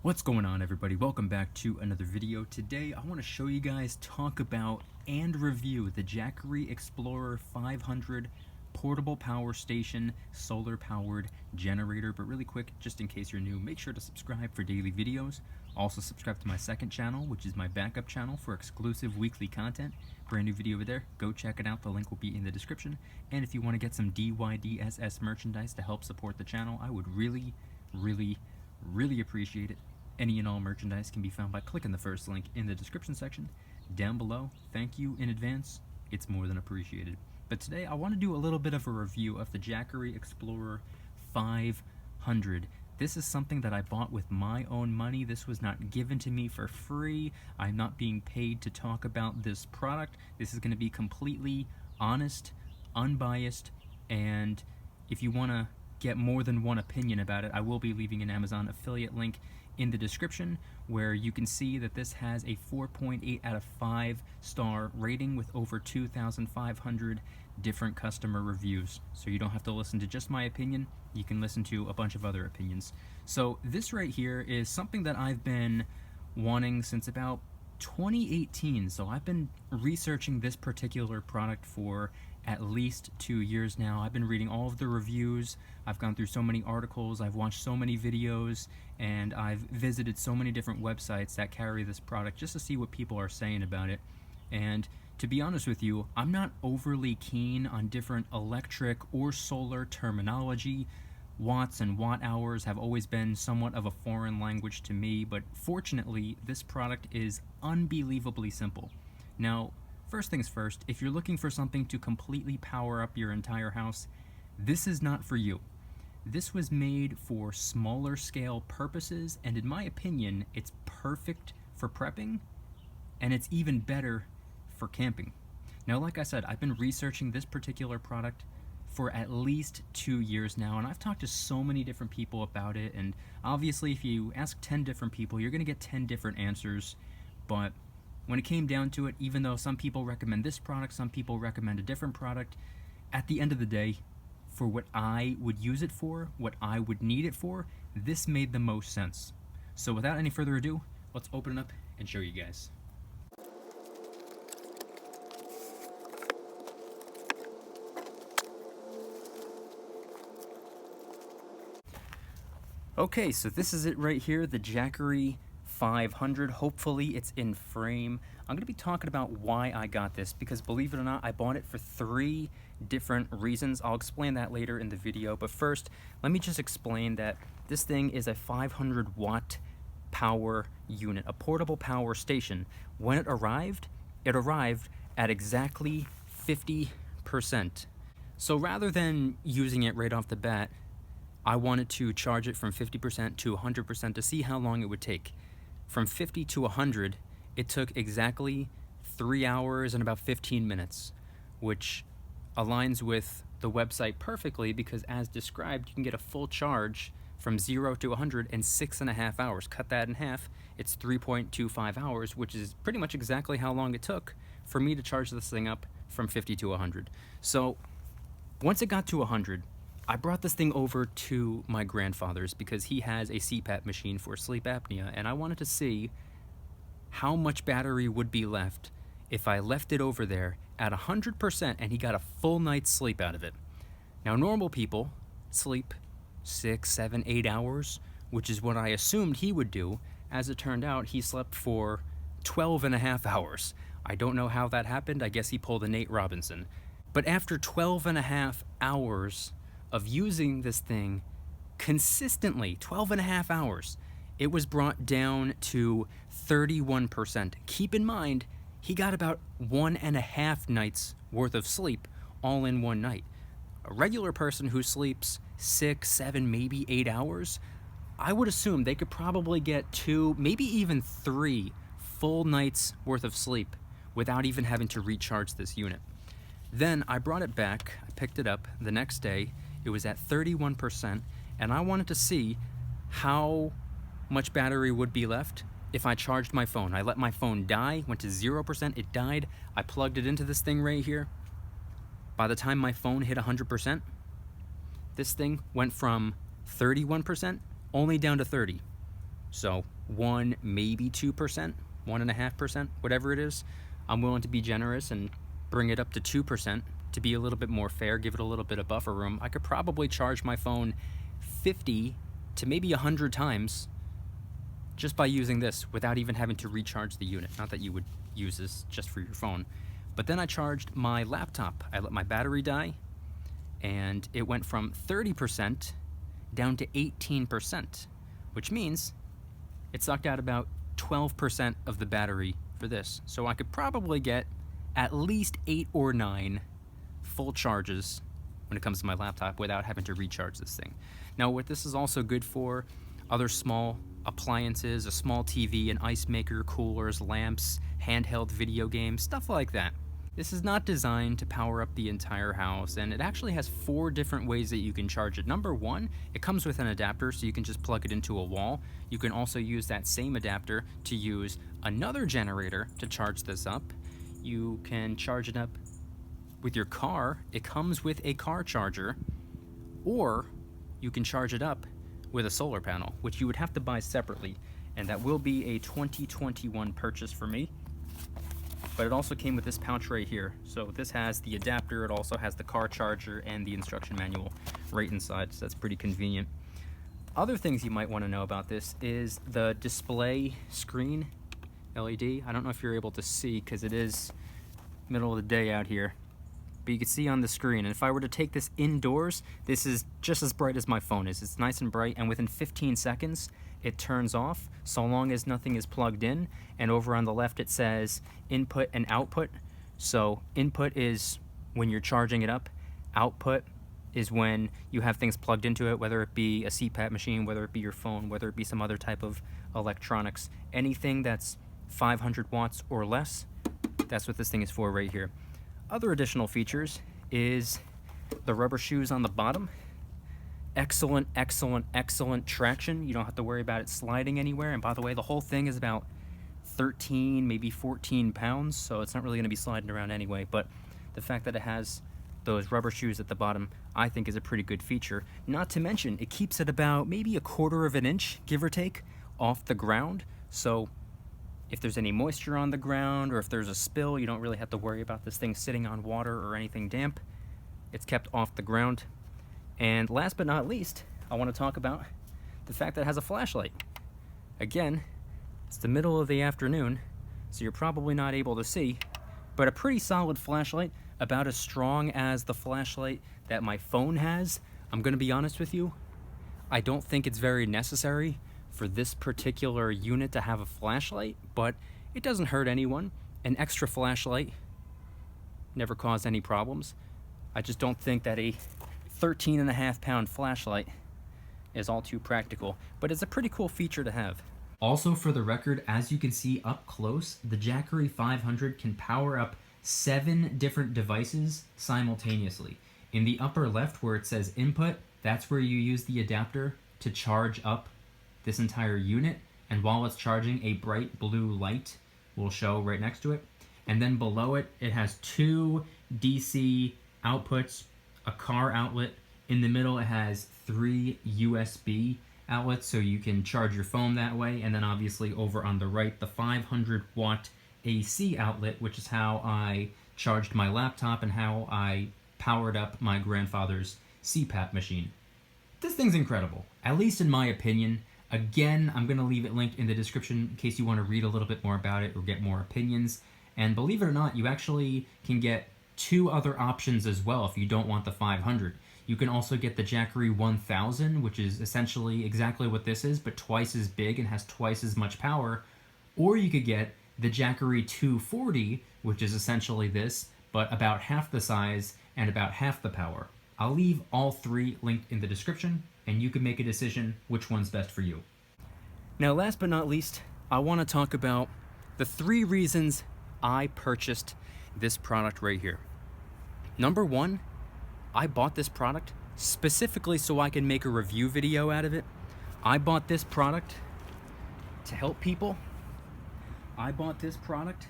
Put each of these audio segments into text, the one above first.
What's going on, everybody? Welcome back to another video. Today I want to show you guys, talk about, and review the Jackery Explorer 500 portable power station solar powered generator. But really quick, just in case you're new, make sure to subscribe for daily videos. Also subscribe to my second channel, which is my backup channel for exclusive weekly content. Brand new video over there, go check it out. The link will be in the description. And if you want to get some DYDSS merchandise to help support the channel, I would really appreciate it. Any and all merchandise can be found by clicking the first link in the description section down below. Thank you in advance, it's more than appreciated. But today I want to do a little bit of a review of the Jackery Explorer 500. This is something that I bought with my own money. This was not given to me for free. I'm not being paid to talk about this product. This is going to be completely honest, unbiased, and if you want to get more than one opinion about it, I will be leaving an Amazon affiliate link in the description where you can see that this has a 4.8 out of 5 star rating with over 2,500 different customer reviews. So you don't have to listen to just my opinion, you can listen to a bunch of other opinions. So this right here is something that I've been wanting since about 2018. So I've been researching this particular product for at least 2 years now. I've been reading all of the reviews, I've gone through so many articles, I've watched so many videos, and I've visited so many different websites that carry this product just to see what people are saying about it. And to be honest with you, I'm not overly keen on different electric or solar terminology. Watts and watt hours have always been somewhat of a foreign language to me, but fortunately this product is unbelievably simple. Now, first things first, if you're looking for something to completely power up your entire house, this is not for you. This was made for smaller scale purposes, and in my opinion, it's perfect for prepping, and it's even better for camping. Now, like I said, I've been researching this particular product for at least 2 years now, and I've talked to so many different people about it, and obviously if you ask 10 different people, you're going to get 10 different answers. But when it came down to it, even though some people recommend this product, some people recommend a different product, at the end of the day, for what I would use it for, what I would need it for, this made the most sense. So without any further ado, let's open it up and show you guys. Okay, so this is it right here, the Jackery 500. Hopefully it's in frame. I'm going to be talking about why I got this, because believe it or not, I bought it for 3 different reasons. I'll explain that later in the video, but first, let me just explain that this thing is a 500 watt power unit, a portable power station. When it arrived at exactly 50%. So rather than using it right off the bat, I wanted to charge it from 50% to 100% to see how long it would take. From 50 to 100, it took exactly 3 hours and about 15 minutes, which aligns with the website perfectly because, as described, you can get a full charge from 0 to 100 in 6.5 hours. Cut that in half, it's 3.25 hours, which is pretty much exactly how long it took for me to charge this thing up from 50 to 100. So once it got to 100, I brought this thing over to my grandfather's because he has a CPAP machine for sleep apnea, and I wanted to see how much battery would be left if I left it over there at 100% and he got a full night's sleep out of it. Now, normal people sleep 6, 7, 8 hours, which is what I assumed he would do. As it turned out, he slept for 12.5 hours. I don't know how that happened. I guess he pulled a Nate Robinson. But after 12.5 hours of using this thing consistently, 12.5 hours, it was brought down to 31%. Keep in mind, he got about 1.5 nights worth of sleep all in one night. A regular person who sleeps 6, 7, maybe 8 hours, I would assume they could probably get 2, maybe even 3 full nights worth of sleep without even having to recharge this unit. Then I brought it back, I picked it up the next day, it was at 31%, and I wanted to see how much battery would be left if I charged my phone. I let my phone die, went to 0%, it died, I plugged it into this thing right here. By the time my phone hit 100%, this thing went from 31% only down to 30. So 1, maybe 2%, 1.5%, whatever it is. I'm willing to be generous and bring it up to 2% to be a little bit more fair, give it a little bit of buffer room. I could probably charge my phone 50 to maybe 100 times just by using this without even having to recharge the unit. Not that you would use this just for your phone. But then I charged my laptop. I let my battery die, and it went from 30% down to 18%, which means it sucked out about 12% of the battery for this. So I could probably get at least 8 or 9 full charges when it comes to my laptop without having to recharge this thing. Now, what this is also good for, other small appliances, a small TV, an ice maker, coolers, lamps, handheld video games, stuff like that. This is not designed to power up the entire house, and it actually has 4 different ways that you can charge it. Number 1, it comes with an adapter, so you can just plug it into a wall. You can also use that same adapter to use another generator to charge this up. You can charge it up with your car. It comes with a car charger, or you can charge it up with a solar panel, which you would have to buy separately, and that will be a 2021 purchase for me. But it also came with this pouch right here. So this has the adapter, it also has the car charger and the instruction manual right inside, so that's pretty convenient. Other things you might want to know about this is the display screen LED. I don't know if you're able to see because it is middle of the day out here, but you can see on the screen. And if I were to take this indoors, this is just as bright as my phone is. It's nice and bright, and within 15 seconds, it turns off so long as nothing is plugged in. And over on the left, it says input and output. So input is when you're charging it up. Output is when you have things plugged into it, whether it be a CPAP machine, whether it be your phone, whether it be some other type of electronics. Anything that's 500 watts or less, that's what this thing is for right here. Other additional features is the rubber shoes on the bottom. Excellent, excellent, excellent traction. You don't have to worry about it sliding anywhere. And by the way, the whole thing is about 13, maybe 14 pounds, so it's not really going to be sliding around anyway. But the fact that it has those rubber shoes at the bottom, I think, is a pretty good feature. Not to mention, it keeps it about maybe 1/4 of an inch, give or take, off the ground. So if there's any moisture on the ground or if there's a spill, you don't really have to worry about this thing sitting on water or anything damp. It's kept off the ground. And last but not least, I want to talk about the fact that it has a flashlight. Again, it's the middle of the afternoon, so you're probably not able to see, but a pretty solid flashlight, about as strong as the flashlight that my phone has. I'm going to be honest with you, I don't think it's very necessary for this particular unit to have a flashlight, but it doesn't hurt anyone. An extra flashlight never caused any problems. I just don't think that a 13.5-pound flashlight is all too practical, but it's a pretty cool feature to have. Also, for the record, as you can see up close, the Jackery 500 can power up 7 different devices simultaneously. In the upper left where it says input, that's where you use the adapter to charge up this entire unit, and while it's charging, a bright blue light will show right next to it. And then below it, it has 2 DC outputs, a car outlet. In the middle, it has 3 USB outlets, so you can charge your phone that way. And then obviously over on the right, the 500-watt AC outlet, which is how I charged my laptop and how I powered up my grandfather's CPAP machine. This thing's incredible, at least in my opinion. Again, I'm going to leave it linked in the description in case you want to read a little bit more about it or get more opinions. And believe it or not, you actually can get 2 other options as well if you don't want the 500. You can also get the Jackery 1000, which is essentially exactly what this is, but twice as big and has twice as much power. Or you could get the Jackery 240, which is essentially this, but about half the size and about half the power. I'll leave all 3 linked in the description, and you can make a decision which one's best for you. Now, last but not least, I want to talk about the 3 reasons I purchased this product right here. Number 1, I bought this product specifically so I can make a review video out of it. I bought this product to help people. I bought this product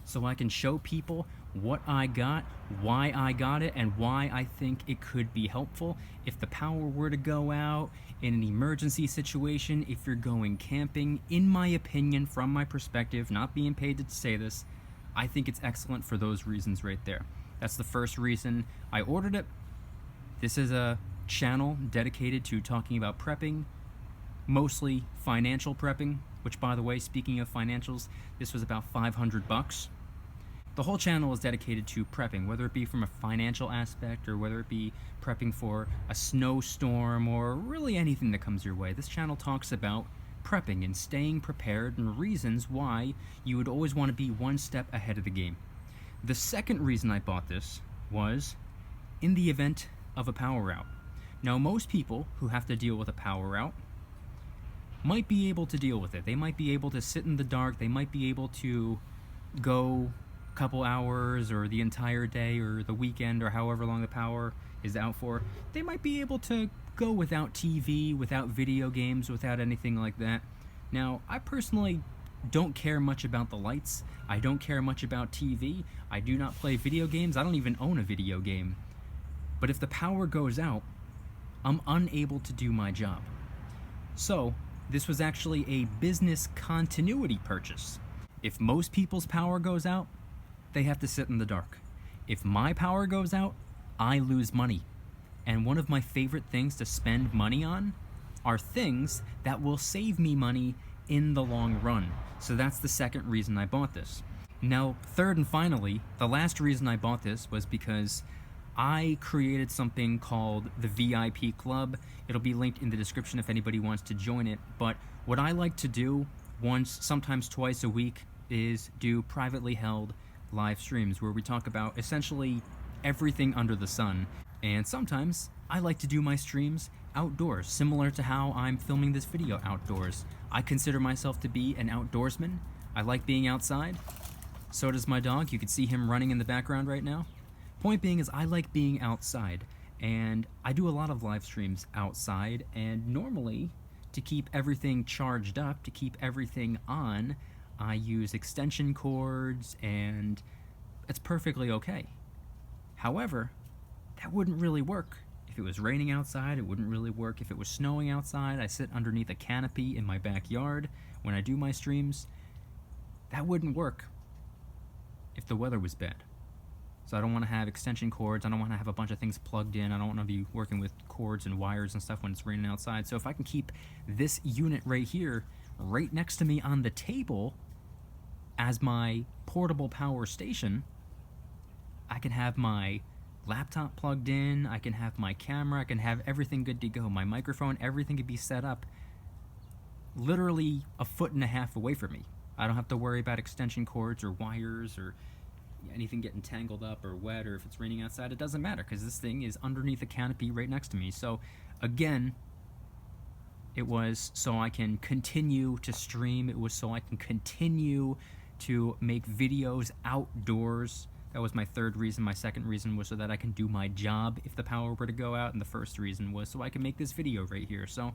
so I can show people what I got, why I got it, and why I think it could be helpful if the power were to go out in an emergency situation, if you're going camping. In my opinion, from my perspective, not being paid to say this, I think it's excellent for those reasons right there. That's the first reason I ordered it. This is a channel dedicated to talking about prepping, mostly financial prepping, which, by the way, speaking of financials, this was about $500. The whole channel is dedicated to prepping, whether it be from a financial aspect or whether it be prepping for a snowstorm or really anything that comes your way. This channel talks about prepping and staying prepared and reasons why you would always want to be one step ahead of the game. The second reason I bought this was in the event of a power out. Now, most people who have to deal with a power out might be able to deal with it. They might be able to sit in the dark. They might be able to go a couple hours or the entire day or the weekend or however long the power is out for. They might be able to go without TV, without video games, without anything like that. Now, I personally don't care much about the lights. I don't care much about TV. I do not play video games. I don't even own a video game. But if the power goes out, I'm unable to do my job. So, this was actually a business continuity purchase. If most people's power goes out, they have to sit in the dark. If my power goes out, I lose money. And one of my favorite things to spend money on are things that will save me money in the long run. So that's the second reason I bought this. Now, third and finally, the last reason I bought this was because I created something called the VIP Club. It'll be linked in the description if anybody wants to join it. But what I like to do once, sometimes twice a week, is do privately held live streams where we talk about essentially everything under the sun. And sometimes I like to do my streams outdoors, similar to how I'm filming this video outdoors. I consider myself to be an outdoorsman. I like being outside. So does my dog. You can see him running in the background right now. Point being is I like being outside, and I do a lot of live streams outside, and normally to keep everything charged up, to keep everything on, I use extension cords, and it's perfectly okay. However, that wouldn't really work. If it was raining outside, it wouldn't really work. If it was snowing outside, I sit underneath a canopy in my backyard when I do my streams. That wouldn't work if the weather was bad. So I don't want to have extension cords. I don't want to have a bunch of things plugged in. I don't want to be working with cords and wires and stuff when it's raining outside. So if I can keep this unit right here, right next to me on the table as my portable power station, I can have my laptop plugged in, I can have my camera, I can have everything good to go. My microphone, everything can be set up literally 1.5 feet away from me. I don't have to worry about extension cords or wires or anything getting tangled up or wet, or if it's raining outside, it doesn't matter because this thing is underneath the canopy right next to me. So again, it was so I can continue to stream. It was so I can continue to make videos outdoors. That was my third reason. My second reason was so that I can do my job if the power were to go out, and the first reason was so I can make this video right here. So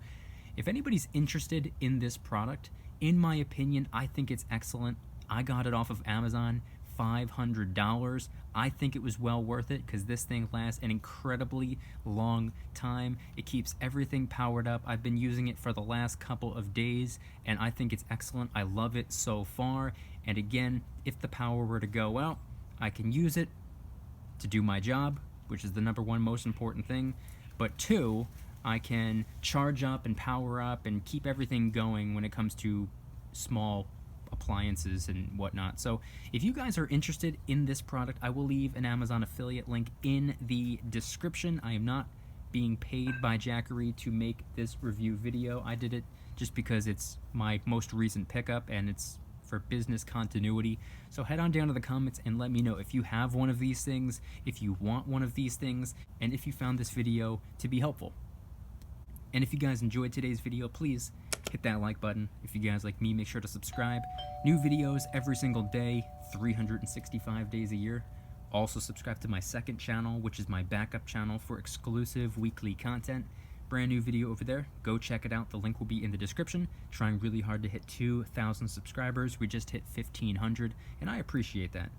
if anybody's interested in this product, in my opinion, I think it's excellent. I got it off of Amazon. $500. I think it was well worth it because this thing lasts an incredibly long time. It keeps everything powered up. I've been using it for the last couple of days and I think it's excellent. I love it so far. And again, if the power were to go out, I can use it to do my job, which is the number one most important thing. But two, I can charge up and power up and keep everything going when it comes to small appliances and whatnot. So if you guys are interested in this product, I will leave an Amazon affiliate link in the description. I am not being paid by Jackery to make this review video. I did it just because it's my most recent pickup and it's for business continuity. So head on down to the comments and let me know if you have one of these things, if you want one of these things, and if you found this video to be helpful. And if you guys enjoyed today's video, please hit that like button. If you guys like me, make sure to subscribe. New videos every single day, 365 days a year. Also subscribe to my second channel, which is my backup channel for exclusive weekly content. Brand new video over there. Go check it out. The link will be in the description. Trying really hard to hit 2,000 subscribers. We just hit 1,500, and I appreciate that.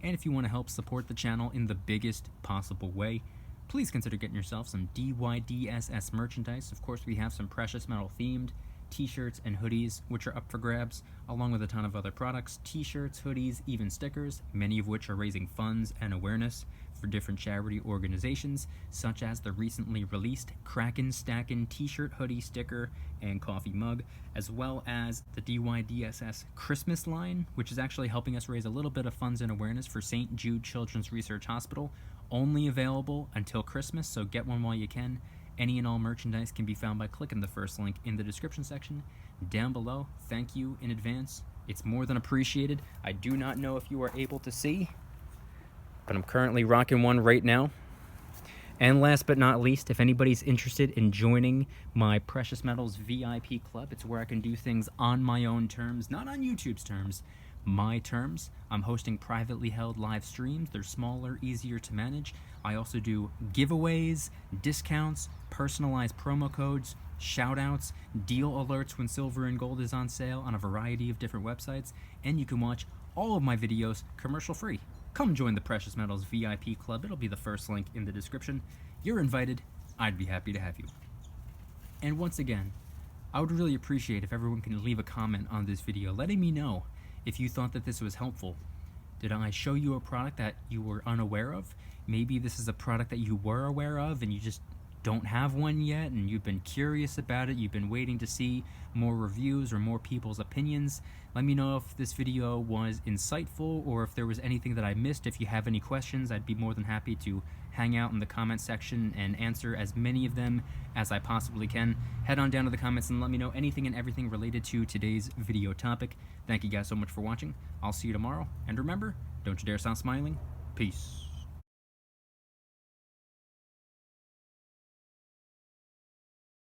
And if you want to help support the channel in the biggest possible way, please consider getting yourself some DYDSS merchandise. Of course, we have some precious metal themed t-shirts and hoodies, which are up for grabs, along with a ton of other products, t-shirts, hoodies, even stickers, many of which are raising funds and awareness for different charity organizations, such as the recently released Kraken Stackin' t-shirt, hoodie, sticker, and coffee mug, as well as the DYDSS Christmas line, which is actually helping us raise a little bit of funds and awareness for St. Jude Children's Research Hospital, only available until Christmas, so get one while you can. Any and all merchandise can be found by clicking the first link in the description section down below. Thank you in advance. It's more than appreciated. I do not know if you are able to see, but I'm currently rocking one right now. And last but not least, if anybody's interested in joining my Precious Metals VIP club, it's where I can do things on my own terms, not on YouTube's terms, my terms. I'm hosting privately held live streams. They're smaller, easier to manage. I also do giveaways, discounts, personalized promo codes, shoutouts, deal alerts when silver and gold is on sale on a variety of different websites, and you can watch all of my videos commercial free. Come join the Precious Metals VIP club. It'll be the first link in the description. You're invited. I'd be happy to have you. And once again, I would really appreciate if everyone can leave a comment on this video letting me know if you thought that this was helpful. Did I show you a product that you were unaware of? Maybe this is a product that you were aware of and you just don't have one yet, and you've been curious about it, you've been waiting to see more reviews or more people's opinions. Let me know if this video was insightful or if there was anything that I missed. If you have any questions, I'd be more than happy to hang out in the comment section and answer as many of them as I possibly can. Head on down to the comments and let me know anything and everything related to today's video topic. Thank you guys so much for watching. I'll see you tomorrow, and remember, don't you dare stop smiling. Peace.